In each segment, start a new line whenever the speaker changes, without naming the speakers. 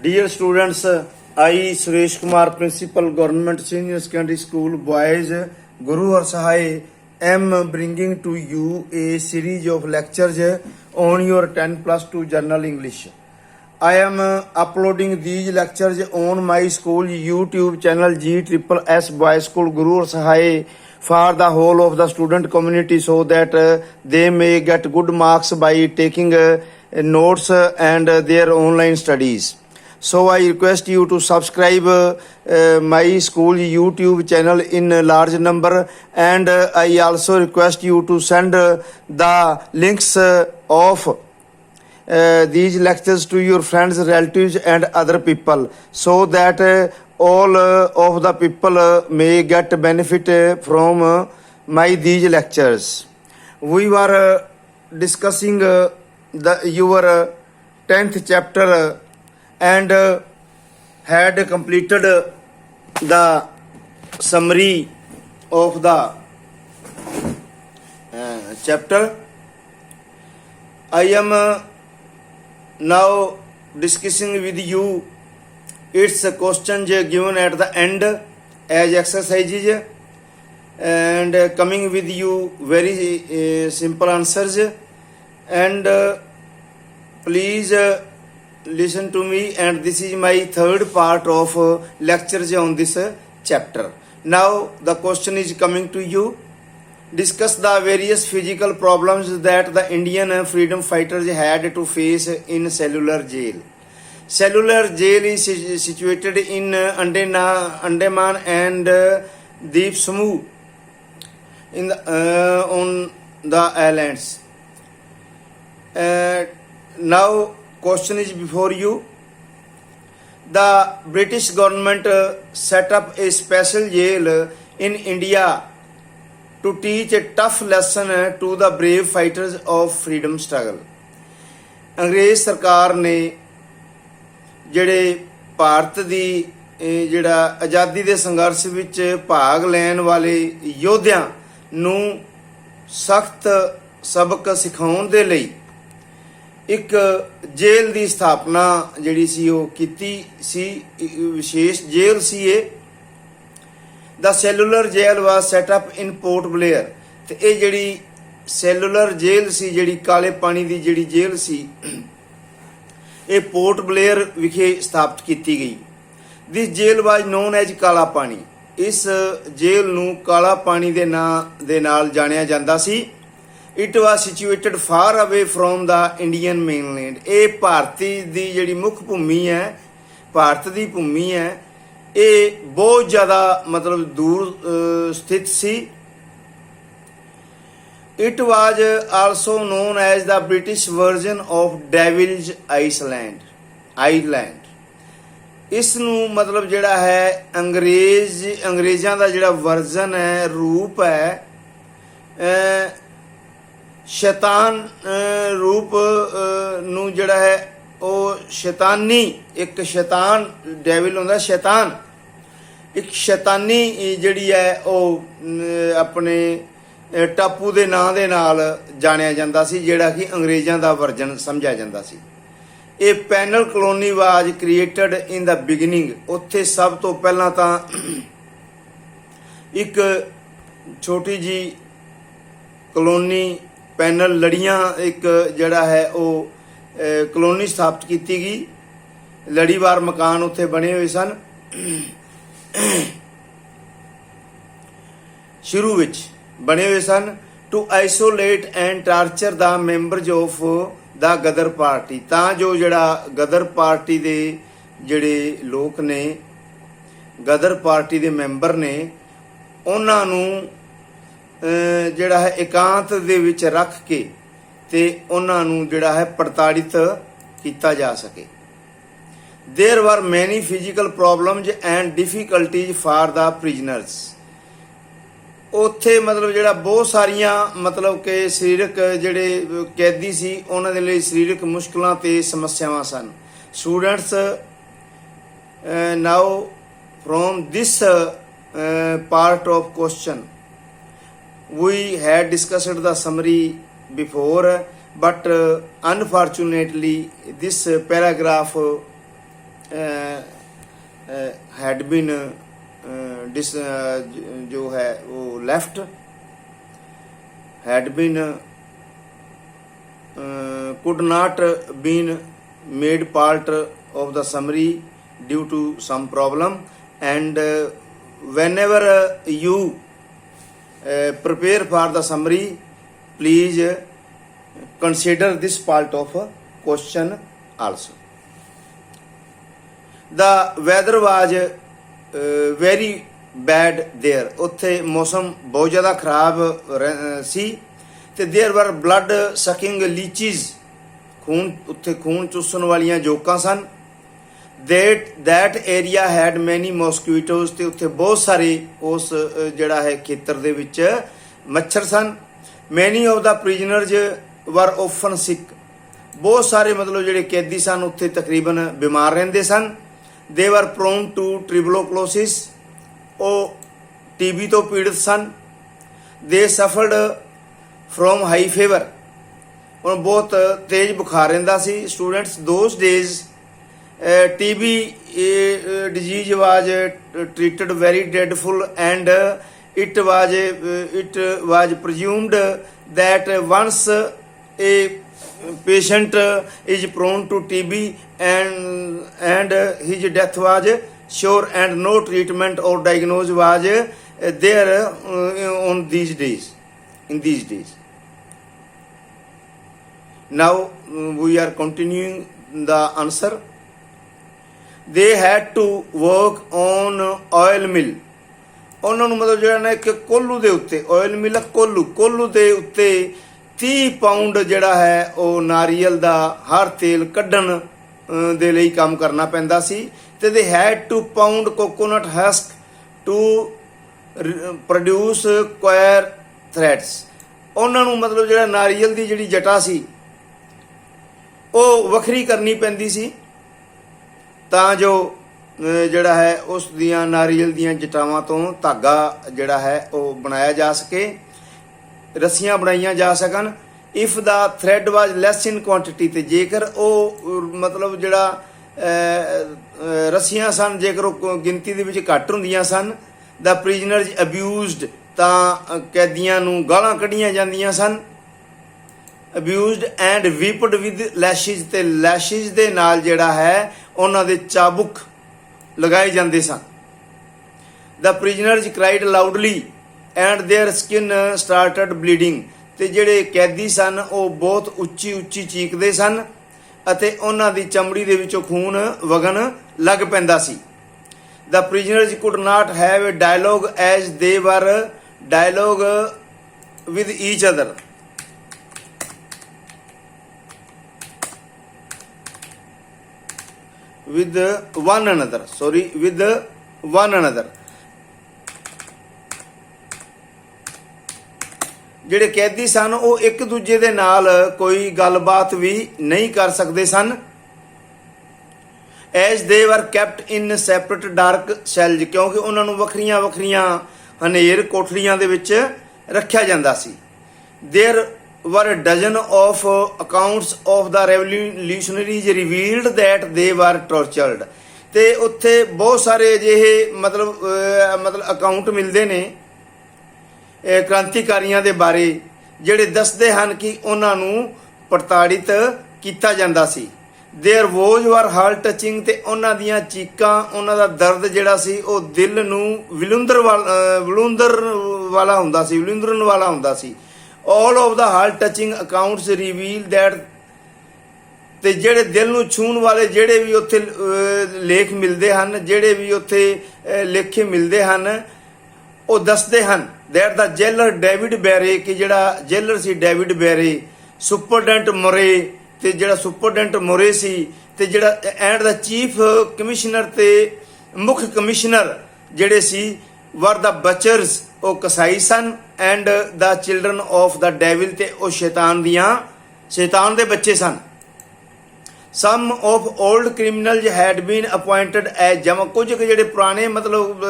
Dear students, I Suresh Kumar, Principal Government Senior Secondary School Boys, Guru Har Sahai, am bringing to you a series of lectures on your 10 plus 2 Journal English. I am uploading these lectures on my school YouTube channel GSSS Boys School Guru Har Sahai for the whole of the student community so that they may get good marks by taking notes and their online studies. So I request you to subscribe my school YouTube channel in a large number, and I also request you to send the links of these lectures to your friends, relatives and other people so that all of the people may get benefit from these lectures. We were discussing your 10th chapter and had completed the summary of the chapter. I am now discussing with you its questions given at the end as exercises and coming with you very simple answers, and please listen to me, and this is my third part of lectures on this chapter. Now the question is coming to you. Discuss the various physical problems that the Indian freedom fighters had to face in cellular jail. Cellular jail is situated in Andaman and Deep Samu in the, on the islands. Now question is before you. The British government set up a special jail in India to teach a tough lesson to the brave fighters of freedom struggle. ਅੰਗਰੇਜ਼ ਸਰਕਾਰ ਨੇ ਜਿਹੜੇ ਭਾਰਤ ਦੀ ਜਿਹੜਾ ਆਜ਼ਾਦੀ ਦੇ ਸੰਘਰਸ਼ ਵਿੱਚ ਭਾਗ ਲੈਣ ਵਾਲੇ ਯੋਧਿਆਂ ਨੂੰ ਸਖਤ ਸਬਕ ਸਿਖਾਉਣ ਦੇ ਲਈ ਇੱਕ ਜੇਲ੍ਹ ਦੀ ਸਥਾਪਨਾ ਜਿਹੜੀ ਸੀ ਉਹ ਕੀਤੀ ਸੀ, ਵਿਸ਼ੇਸ਼ ਜੇਲ੍ਹ ਸੀ ਇਹ। The cellular jail was set up in Port Blair, ਤੇ ਇਹ ਜਿਹੜੀ ਸੈਲੂਲਰ ਜੇਲ੍ਹ ਸੀ, ਜਿਹੜੀ ਕਾਲੇ ਪਾਣੀ ਦੀ ਜਿਹੜੀ ਜੇਲ੍ਹ ਸੀ, ਇਹ ਪੋਰਟ ਬਲੇਅਰ ਵਿਖੇ ਸਥਾਪਿਤ ਕੀਤੀ ਗਈ। This jail was known as ਕਾਲਾ ਪਾਣੀ। ਇਸ ਜੇਲ੍ਹ ਨੂੰ ਕਾਲਾ ਪਾਣੀ ਦੇ ਨਾਂ ਦੇ ਨਾਲ ਜਾਣਿਆ ਜਾਂਦਾ ਸੀ। It was situated far away from the Indian mainland. ਇਹ ਭਾਰਤੀ ਦੀ ਜਿਹੜੀ ਮੁੱਖ ਭੂਮੀ ਹੈ, ਭਾਰਤ ਦੀ ਭੂਮੀ ਹੈ, ਇਹ ਬਹੁਤ ਜ਼ਿਆਦਾ ਮਤਲਬ ਦੂਰ ਸਥਿਤ ਸੀ। It was also known as the British version of Devil's Island. ਇਸ ਨੂੰ ਮਤਲਬ ਜਿਹੜਾ ਹੈ ਅੰਗਰੇਜ਼ਾਂ ਦਾ ਜਿਹੜਾ ਵਰਜ਼ਨ ਹੈ, ਰੂਪ ਹੈ, ਸ਼ੈਤਾਨ ਰੂਪ ਨੂੰ ਜਿਹੜਾ ਹੈ ਉਹ ਸ਼ੈਤਾਨੀ, ਇੱਕ ਸ਼ੈਤਾਨ, ਡੈਵਿਲ ਹੁੰਦਾ ਸ਼ੈਤਾਨ, ਇੱਕ ਸ਼ੈਤਾਨੀ ਜਿਹੜੀ ਹੈ ਉਹ ਆਪਣੇ ਟਾਪੂ ਦੇ ਨਾਂ ਦੇ ਨਾਲ ਜਾਣਿਆ ਜਾਂਦਾ ਸੀ, ਜਿਹੜਾ ਕਿ ਅੰਗਰੇਜ਼ਾਂ ਦਾ ਵਰਜਨ ਸਮਝਿਆ ਜਾਂਦਾ ਸੀ। ਇਹ ਪੈਨਲ ਕਲੋਨੀ ਵਾਜ ਕ੍ਰੀਏਟਡ ਇਨ ਦਾ ਬਿਗਨਿੰਗ। ਉੱਥੇ ਸਭ ਤੋਂ ਪਹਿਲਾਂ ਤਾਂ ਇੱਕ ਛੋਟੀ ਜੀ ਕਲੋਨੀ, ਪੈਨਲ ਲੜੀਆਂ, ਇੱਕ ਜਿਹੜਾ ਹੈ ਉਹ ਕਲੋਨੀ ਸਥਾਪਿਤ ਕੀਤੀ ਗਈ। ਲੜੀਵਾਰ ਮਕਾਨ ਉੱਥੇ ਬਣੇ ਹੋਏ ਸਨ। ਸ਼ੁਰੂ ਵਿੱਚ ਬਣੇ ਹੋਏ ਸਨ to isolate and torture the members of the Ghadar party, ਤਾਂ ਜੋ ਜਿਹੜਾ ਗਦਰ ਪਾਰਟੀ ਦੇ ਜਿਹੜੇ ਲੋਕ ਨੇ, ਗਦਰ ਪਾਰਟੀ ਦੇ ਮੈਂਬਰ ਨੇ, ਉਹਨਾਂ ਨੂੰ ਜਿਹੜਾ ਹੈ ਇਕਾਂਤ ਦੇ ਵਿੱਚ ਰੱਖ ਕੇ ਤੇ ਉਹਨਾਂ ਨੂੰ ਜਿਹੜਾ ਹੈ ਪ੍ਰਤਾੜਿਤ ਕੀਤਾ ਜਾ ਸਕੇ। There were many physical problems and difficulties for the prisoners. ਉੱਥੇ ਮਤਲਬ ਜਿਹੜਾ ਬਹੁਤ ਸਾਰੀਆਂ ਮਤਲਬ ਕਿ ਸਰੀਰਕ ਜਿਹੜੇ ਕੈਦੀ ਸੀ ਉਹਨਾਂ ਦੇ ਲਈ ਸਰੀਰਕ ਮੁਸ਼ਕਲਾਂ ਤੇ ਸਮੱਸਿਆਵਾਂ ਸਨ। Students, now from this part of question we had discussed the summary before, but unfortunately this paragraph had been this जो है वो left, had been could not been made part of the summary due to some problem, and whenever you prepare for the summary, please consider this part of a question also. The weather was very bad there, ਉੱਥੇ ਮੌਸਮ ਬਹੁਤ ਜ਼ਿਆਦਾ ਖਰਾਬ ਸੀ ਤੇ there were blood sucking leeches, खून उत्थे खून चूसन वालियां जोकां सन। That area had many mosquitoes, ते उत्थे बहुत सारे उस जिहड़ा है खेतर दे विच मच्छर सन। Many of the prisoners were often sick, बहुत सारे मतलब जिहड़े कैदी सन उत्थे तकरीबन बीमार रहिंदे सन। They were prone to tuberculosis, ओ टीबी तो पीड़ित सन। They suffered from high fever, और बहुत तेज बुखार रहिंदा सी। Students those days TB disease was treated very dreadful, and it was presumed that once a patient is prone to TB and his death was sure, and no treatment or diagnosis was there on these days, in these days. Now we are continuing the answer. They had to work on oil mill. ਉਹਨਾਂ ਨੂੰ ਮਤਲਬ ਜਿਹੜਾ ਨਾ ਇੱਕ ਕੋਲੂ ਦੇ ਉੱਤੇ, oil ਮਿਲ ਕੋਲੂ ਦੇ ਉੱਤੇ 30 ਪਾਉਂਡ ਜਿਹੜਾ ਹੈ ਉਹ ਨਾਰੀਅਲ ਦਾ ਹਰ ਤੇਲ ਕੱਢਣ ਦੇ ਲਈ ਕੰਮ ਕਰਨਾ ਪੈਂਦਾ ਸੀ। ਤੇ ਦੇ had to pound coconut husk to produce coir threads. ਉਹਨਾਂ ਨੂੰ ਮਤਲਬ ਜਿਹੜਾ ਨਾਰੀਅਲ ਦੀ ਜਿਹੜੀ ਜਟਾ ਸੀ ਉਹ ਵੱਖਰੀ ਕਰਨੀ ਪੈਂਦੀ ਸੀ ਤਾਂ ਜੋ ਜਿਹੜਾ ਹੈ ਉਸ ਦੀਆਂ ਨਾਰੀਅਲ ਦੀਆਂ ਜਟਾਵਾਂ ਤੋਂ ਧਾਗਾ ਜਿਹੜਾ ਹੈ ਉਹ ਬਣਾਇਆ ਜਾ ਸਕੇ, ਰੱਸੀਆਂ ਬਣਾਈਆਂ ਜਾ ਸਕਣ। ਇਫ ਦਾ ਥ੍ਰੈਡ ਵਾਜ ਲੈਸ ਇਨ ਕੁਆਂਟੀਟੀ, ਤੇ ਜੇਕਰ ਉਹ ਮਤਲਬ ਜਿਹੜਾ ਰੱਸੀਆਂ ਸਨ ਜੇਕਰ ਉਹ ਗਿਣਤੀ ਦੇ ਵਿੱਚ ਘੱਟ ਹੁੰਦੀਆਂ ਸਨ, ਦਾ ਪ੍ਰਿਜ਼ਨਰਸ ਅਬਿਊਜ਼ਡ, ਤਾਂ ਕੈਦੀਆਂ ਨੂੰ ਗਾਲਾਂ ਕੱਢੀਆਂ ਜਾਂਦੀਆਂ ਸਨ। ਅਬਿਊਜ਼ਡ ਐਂਡ ਵੀਪਡ ਵਿਦ ਲੈਸ਼ਿਜ਼, ਤੇ ਲੈਸ਼ਿਜ਼ ਦੇ ਨਾਲ ਜਿਹੜਾ ਹੈ ਉਹਨਾਂ ਦੇ ਚਾਬੁਕ ਲਗਾਏ ਜਾਂਦੇ ਸਨ। The prisoners cried loudly and their skin started bleeding, ਤੇ ਜਿਹੜੇ ਕੈਦੀ ਸਨ ਉਹ ਬਹੁਤ ਉੱਚੀ ਉੱਚੀ ਚੀਕਦੇ ਸਨ ਅਤੇ ਉਹਨਾਂ ਦੀ ਚਮੜੀ ਦੇ ਵਿੱਚੋਂ ਖੂਨ ਵਗਣ ਲੱਗ ਪੈਂਦਾ ਸੀ। The prisoners could not have a dialogue as they were dialogue with each other. with one another, with one another। ਜਿਹੜੇ ਕੈਦੀ ਸਨ ਉਹ ਇੱਕ ਦੂਜੇ ਦੇ ਨਾਲ ਕੋਈ ਗੱਲਬਾਤ ਵੀ ਨਹੀਂ ਕਰ ਸਕਦੇ ਸਨ। ਐਜ਼ ਦੇ ਵਰ ਕੈਪਟ ਇਨ ਸੈਪਰੇਟ ਡਾਰਕ ਸੈਲਜ਼, ਕਿਉਂਕਿ ਉਹਨਾਂ ਨੂੰ ਵੱਖਰੀਆਂ ਵੱਖਰੀਆਂ ਹਨੇਰ ਕੋਠੜੀਆਂ ਦੇ ਵਿੱਚ ਰੱਖਿਆ ਜਾਂਦਾ ਸੀ। There were a dozen of accounts of the revolutionaries revealed that they were tortured, ਤੇ ਉੱਥੇ ਬਹੁਤ ਸਾਰੇ ਅਜਿਹੇ ਮਤਲਬ ਅਕਾਊਂਟ ਮਿਲਦੇ ਨੇ ਕ੍ਰਾਂਤੀਕਾਰੀਆਂ ਦੇ ਬਾਰੇ ਜਿਹੜੇ ਦੱਸਦੇ ਹਨ ਕਿ ਉਹਨਾਂ ਨੂੰ ਪ੍ਰਤਾੜਿਤ ਕੀਤਾ ਜਾਂਦਾ ਸੀ। There was were heart touching, ਤੇ ਉਹਨਾਂ ਦੀਆਂ ਚੀਕਾਂ, ਉਹਨਾਂ ਦਾ ਦਰਦ ਜਿਹੜਾ ਸੀ ਉਹ ਦਿਲ ਨੂੰ ਵਿਲੁੰਦਰਨ ਵਾਲਾ ਹੁੰਦਾ ਸੀ। all of the heart touching accounts reveal that, ਤੇ ਜਿਹੜੇ ਦਿਲ ਨੂੰ ਛੂਹਣ ਵਾਲੇ ਜਿਹੜੇ ਵੀ ਉੱਥੇ ਲੇਖ ਮਿਲਦੇ ਹਨ, ਜਿਹੜੇ ਵੀ ਉੱਥੇ ਲੇਖੇ ਮਿਲਦੇ ਹਨ, ਉਹ ਦੱਸਦੇ ਹਨ that the jailer ਡੇਵਿਡ ਬੈਰੇ, ਕਿ ਜਿਹੜਾ ਜੇਲਰ ਸੀ ਡੇਵਿਡ ਬੈਰੇ, ਸੁਪਰਡੈਂਟ ਮੋਰੇ, ਤੇ ਜਿਹੜਾ ਸੁਪਰਡੈਂਟ ਮੋਰੇ ਸੀ, ਤੇ ਜਿਹੜਾ ਐਂਡ ਦਾ ਚੀਫ ਕਮਿਸ਼ਨਰ ਤੇ ਮੁੱਖ ਕਮਿਸ਼ਨਰ ਜਿਹੜੇ ਸੀ were the butchers, ਉਹ ਕਸਾਈ ਸਨ, and the children of the devil, ਤੇ ਉਹ ਸ਼ੈਤਾਨ ਦੇ ਬੱਚੇ ਸਨ। Some of old criminals had been appointed as ਜਮ, ਕੁਝ ਕੁ ਜਿਹੜੇ ਪੁਰਾਣੇ ਮਤਲਬ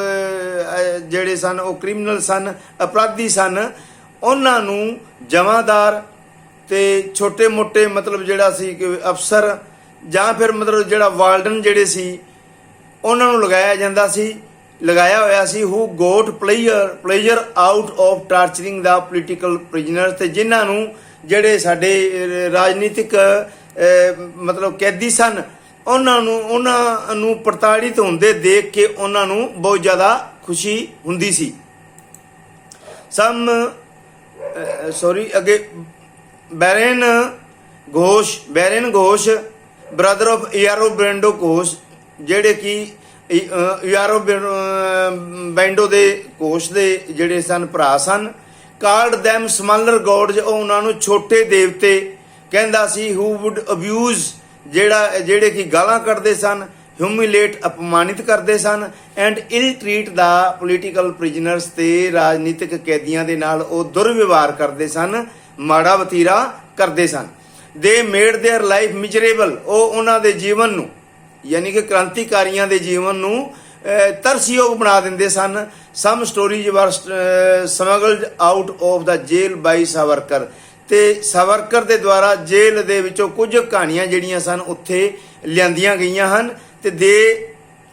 ਜਿਹੜੇ ਸਨ ਉਹ ਕ੍ਰਿਮੀਨਲ ਸਨ, ਅਪਰਾਧੀ ਸਨ, ਉਹਨਾਂ ਨੂੰ ਜਮਾਦਾਰ ਤੇ ਛੋਟੇ ਮੋਟੇ ਮਤਲਬ ਜਿਹੜਾ ਸੀ ਕਿ ਅਫਸਰ ਜਾਂ ਫਿਰ ਮਤਲਬ ਜਿਹੜਾ ਵਾਰਡਨ ਜਿਹੜੇ ਸੀ ਉਹਨਾਂ ਨੂੰ ਲਗਾਇਆ ਹੋਇਆ ਸੀ who got pleasure out of torturing the political prisoner, ਤੇ ਜਿਨ੍ਹਾਂ ਨੂੰ ਜਿਹੜੇ ਸਾਡੇ ਰਾਜਨੀਤਿਕ ਮਤਲਬ ਕੈਦੀ ਸਨ ਉਹਨਾਂ ਨੂੰ ਪ੍ਰਤਾੜਿਤ ਹੁੰਦੇ ਦੇਖ ਕੇ ਉਹਨਾਂ ਨੂੰ ਬਹੁਤ ਜ਼ਿਆਦਾ ਖੁਸ਼ੀ ਹੁੰਦੀ ਸੀ। ਅੱਗੇ ਬੈਰਨ ਘੋਸ਼ ਬ੍ਰਦਰ ਆਫ ਯਾਰੋ ਬੈਂਡੋ ਘੋਸ਼, ਜਿਹੜੇ ਕਿ ਯਾਰੋ ਬੈਂਡੋ ਦੇ ਘੋਸ਼ ਦੇ ਜਿਹੜੇ ਸਨ ਭਰਾ ਸਨ। ਕਾਲਡ ਦੈਮ ਸਮਾਲਰ ਗੋਡਸ, ਉਹ ਉਹਨਾਂ ਨੂੰ ਛੋਟੇ ਦੇਵਤੇ ਕਹਿੰਦਾ ਸੀ। ਹੂ ਵੁੱਡ ਅਬਿਊਜ਼, ਜਿਹੜੇ ਕਿ ਗਾਲਾਂ ਕੱਢਦੇ ਸਨ। ਹਿਊਮਿਲੇਟ, ਅਪਮਾਨਿਤ ਕਰਦੇ ਸਨ। And ill treat the political prisoners, ਤੇ ਰਾਜਨੀਤਿਕ ਕੈਦੀਆਂ ਦੇ ਨਾਲ ਉਹ ਦੁਰਵਿਵਹਾਰ ਕਰਦੇ ਸਨ, ਮਾੜਾ ਵਤੀਰਾ ਕਰਦੇ ਸਨ। ਦੇ ਮੇਡ ਦੇਅਰ ਲਾਈਫ ਮਿਜ਼ਰੇਬਲ, ਉਹ ਉਹਨਾਂ ਦੇ ਜੀਵਨ ਨੂੰ ਯਾਨੀ ਕਿ ਕ੍ਰਾਂਤੀਕਾਰੀਆਂ ਦੇ ਜੀਵਨ ਨੂੰ ਤਰਸਯੋਗ ਬਣਾ ਦਿੰਦੇ ਸਨ। ਸਮ ਸਟੋਰੀਜ਼ ਵਰ ਸਮਗਲਡ ਆਊਟ ਆਫ ਦਾ ਜੇਲ ਬਾਈ ਸਾਵਰਕਰ, ਤੇ ਸਾਵਰਕਰ ਦੇ ਦੁਆਰਾ ਜੇਲ੍ਹ ਦੇ ਵਿੱਚੋਂ ਕੁਝ ਕਹਾਣੀਆਂ ਜਿਹੜੀਆਂ ਸਨ ਉੱਥੇ ਲਿਆਂਦੀਆਂ ਗਈਆਂ ਹਨ। ਤੇ they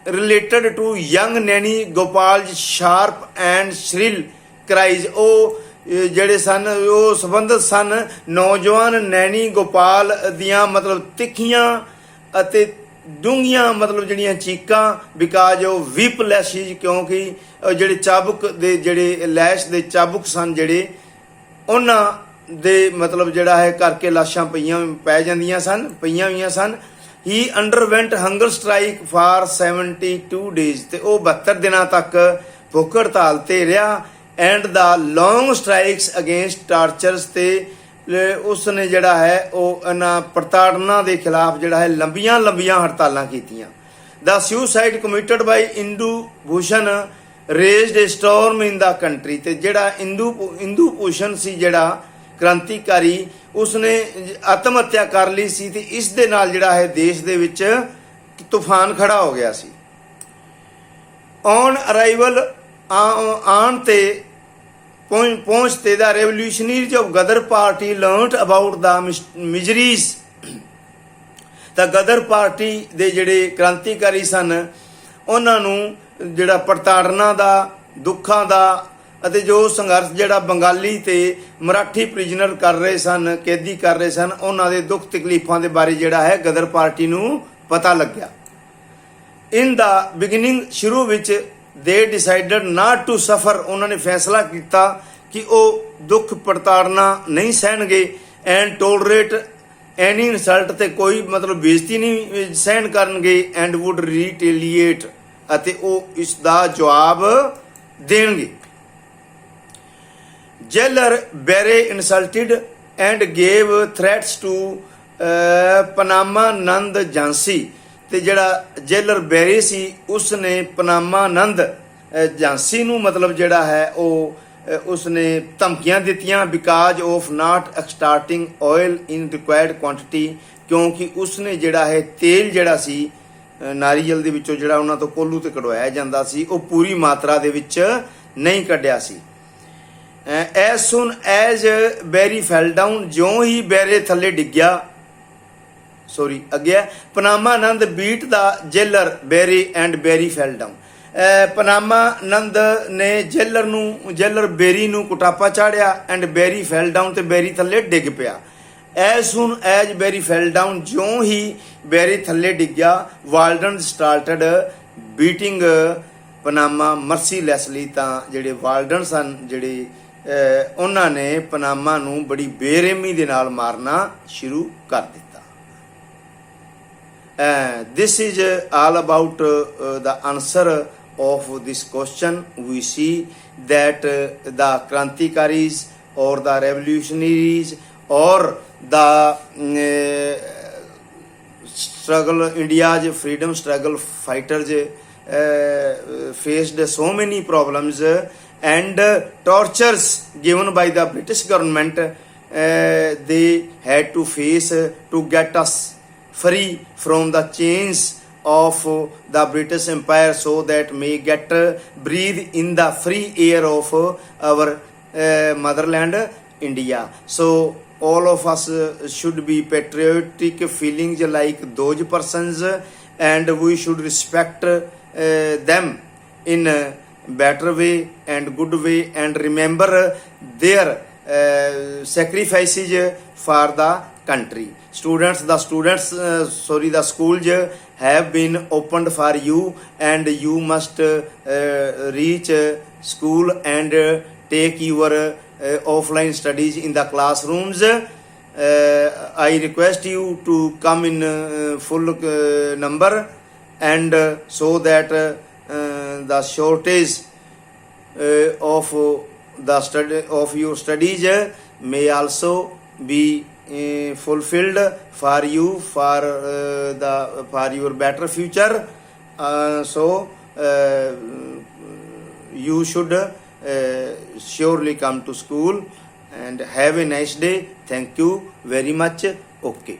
related to young Nani Gopal sharp and shrill cries, ਉਹ ਜਿਹੜੇ ਸਨ ਉਹ ਸੰਬੰਧਿਤ ਸਨ ਨੌਜਵਾਨ ਨੈਣੀ ਗੋਪਾਲ ਦੀਆਂ ਮਤਲਬ ਤਿੱਖੀਆਂ ਅਤੇ ਡੂੰਘੀਆਂ ਮਤਲਬ ਜਿਹੜੀਆਂ ਚੀਕਾਂ, ਬਿਕਾਜ਼ ਉਹ ਵਿਪ ਲੈਸ਼ਿਜ, ਕਿਉਂਕਿ ਜਿਹੜੇ ਚਾਬੁਕ ਦੇ ਜਿਹੜੇ ਲੈਸ਼ ਦੇ ਚਾਬੁਕ ਸਨ ਜਿਹੜੇ ਉਹਨਾਂ ਦੇ ਮਤਲਬ ਜਿਹੜਾ ਹੈ ਕਰਕੇ ਲਾਸ਼ਾਂ ਪੈ ਜਾਂਦੀਆਂ ਸਨ, ਪਈਆਂ ਹੋਈਆਂ ਸਨ। He underwent hunger strike for 72 days, ਤੇ ਉਹ 72 ਦਿਨਾਂ ਤੱਕ ਭੁੱਖ ਹੜਤਾਲ ਤੇ ਰਿਹਾ। And the long strikes against tortures, ਤੇ ਉਸਨੇ ਜਿਹੜਾ ਹੈ ਉਹ ਇਹਨਾਂ ਪ੍ਰਤਾੜਨਾ ਦੇ ਖਿਲਾਫ ਜਿਹੜਾ ਹੈ ਲੰਬੀਆਂ ਹੜਤਾਲਾਂ ਕੀਤੀਆਂ। ਦਾ ਸੁਸਾਈਡ ਕਮਿਟਡ ਬਾਈ ਇੰਦੂ ਭੂਸ਼ਣ ਰੇਜ਼ਡ ਏ ਸਟੋਰਮ ਇਨ ਦਾ ਕੰਟਰੀ, ਤੇ ਜਿਹੜਾ ਇੰਦੂ ਭੂਸ਼ਣ ਸੀ ਜਿਹੜਾ ਕ੍ਰਾਂਤੀਕਾਰੀ, ਉਸਨੇ ਆਤਮ ਹੱਤਿਆ ਕਰ ਲਈ ਸੀ, ਤੇ ਇਸ ਦੇ ਨਾਲ ਜਿਹੜਾ ਹੈ ਦੇਸ਼ ਦੇ ਵਿੱਚ ਤੂਫਾਨ ਖੜਾ ਹੋ ਗਿਆ ਸੀ। ਔਨ ਅਰਾਈਵਲ, ਆਉਣ ਤੇ ਪਹੁੰਚਤੇ the revolutionaries of Ghadar party learned about the miseries, ਤਾਂ ਗਦਰ ਪਾਰਟੀ ਦੇ ਜਿਹੜੇ ਕ੍ਰਾਂਤੀਕਾਰੀ ਸਨ ਉਹਨਾਂ ਨੂੰ ਜਿਹੜਾ ਪ੍ਰਤਾੜਨਾ ਦਾ, ਦੁੱਖਾਂ ਦਾ ਅਤੇ ਜੋ ਸੰਘਰਸ਼ ਜਿਹੜਾ ਬੰਗਾਲੀ ਤੇ ਮਰਾਠੀ ਪ੍ਰਿਜ਼ਨਰ ਕਰ ਰਹੇ ਸਨ, ਕੈਦੀ ਕਰ ਰਹੇ ਸਨ, ਉਹਨਾਂ ਦੇ ਦੁੱਖ ਤਕਲੀਫਾਂ ਦੇ ਬਾਰੇ ਜਿਹੜਾ ਹੈ ਗਦਰ ਪਾਰਟੀ ਨੂੰ ਪਤਾ ਲੱਗਿਆ। ਇਨ ਦਾ ਬਿਗਿਨਿੰਗ, ਸ਼ੁਰੂ ਵਿੱਚ ਦੇ ਡਿਸਾਈਡਡ ਨਾਟ ਟੂ ਸਫਰ, ਉਹਨਾਂ ਨੇ ਫੈਸਲਾ ਕੀਤਾ ਕਿ ਉਹ ਦੁੱਖ ਪ੍ਰਤਾੜਨਾ ਨਹੀਂ ਸਹਿਣਗੇ। ਐਂਡ ਟੋਲਰੇਟ ਐਨੀ ਇਨਸਲਟ, ਤੇ ਕੋਈ ਮਤਲਬ ਬੇਇੱਜ਼ਤੀ ਨਹੀਂ ਸਹਿਣ ਕਰਨਗੇ। ਐਂਡ ਵੁੱਡ ਰੀਟੇਲੀਏਟ, ਅਤੇ ਉਹ ਇਸ ਦਾ ਜਵਾਬ ਦੇਣਗੇ। Jailer Barry insulted and gave threats to Parmanand Jhansi, ਤੇ ਜਿਹੜਾ ਜੇਲਰ ਬੈਰੇ ਸੀ ਉਸਨੇ ਪਨਾਮਾ ਨੰਦ ਝਾਂਸੀ ਨੂੰ ਮਤਲਬ ਜਿਹੜਾ ਹੈ ਉਹ ਉਸਨੇ ਧਮਕੀਆਂ ਦਿੱਤੀਆਂ। Because of not extracting oil in required quantity, ਕਿਉਂਕਿ ਉਸਨੇ ਜਿਹੜਾ ਹੈ ਤੇਲ ਜਿਹੜਾ ਸੀ ਨਾਰੀਅਲ ਦੇ ਵਿੱਚੋਂ ਜਿਹੜਾ ਉਹਨਾਂ ਤੋਂ ਕੋਲੂ ਤੇ ਕਢਵਾਇਆ ਜਾਂਦਾ ਸੀ ਉਹ ਪੂਰੀ ਮਾਤਰਾ ਦੇ ਵਿੱਚ ਨਹੀਂ ਕੱਢਿਆ ਸੀ। As soon as Barry fell down, ਜਿਉਂ ਹੀ ਬੈਰੇ ਥੱਲੇ ਡਿੱਗਿਆ, ਅੱਗੇ ਪਨਾਮਾ ਨੰਦ ਬੀਟ ਦਾ jailer Barry and Barry fell down, Panama Nand ਨੇ ਜੇਲਰ ਬੈਰੀ ਨੂੰ ਕੁਟਾਪਾ ਚਾੜਿਆ। ਐਂਡ ਬੈਰੀ ਫੈਲ ਡਾਊਨ, ਤੇ ਬੈਰੀ ਥੱਲੇ ਡਿੱਗ ਪਿਆ। As soon as Barry fell down, ਜਿਉਂ ਹੀ ਬੈਰੀ ਥੱਲੇ ਡਿੱਗਿਆ, ਵਾਲਡਨ ਸਟਾਰਟਡ ਬੀਟਿੰਗ ਪਨਾਮਾ ਮਰਸੀਲੈਸਲੀ, ਤਾਂ ਜਿਹੜੇ ਵਾਲਡਨ ਸਨ ਜਿਹੜੇ ਉਹਨਾਂ ਨੇ ਪਨਾਮਾ ਨੂੰ ਬੜੀ ਬੇਰਹਿਮੀ ਦੇ ਨਾਲ ਮਾਰਨਾ ਸ਼ੁਰੂ ਕਰ ਦਿੱਤਾ। This is all about the answer of this question. We see that the Krantikaris or the revolutionaries or the struggle, India's freedom struggle fighters faced so many problems and tortures given by the British government. They had to face to get us free from the chains of the British Empire, so that may get breathe in the free air of our motherland India. So all of us should be patriotic feelings like those persons, and we should respect them in a better way and good way, and remember their sacrifices for the country. The schools have been opened for you, and you must reach school and take your offline studies in the classrooms. I request you to come in full number, and so that the shortage of the study of your studies may also be fulfilled for you, for your better future. So you should surely come to school, and have a nice day. Thank you very much. Okay.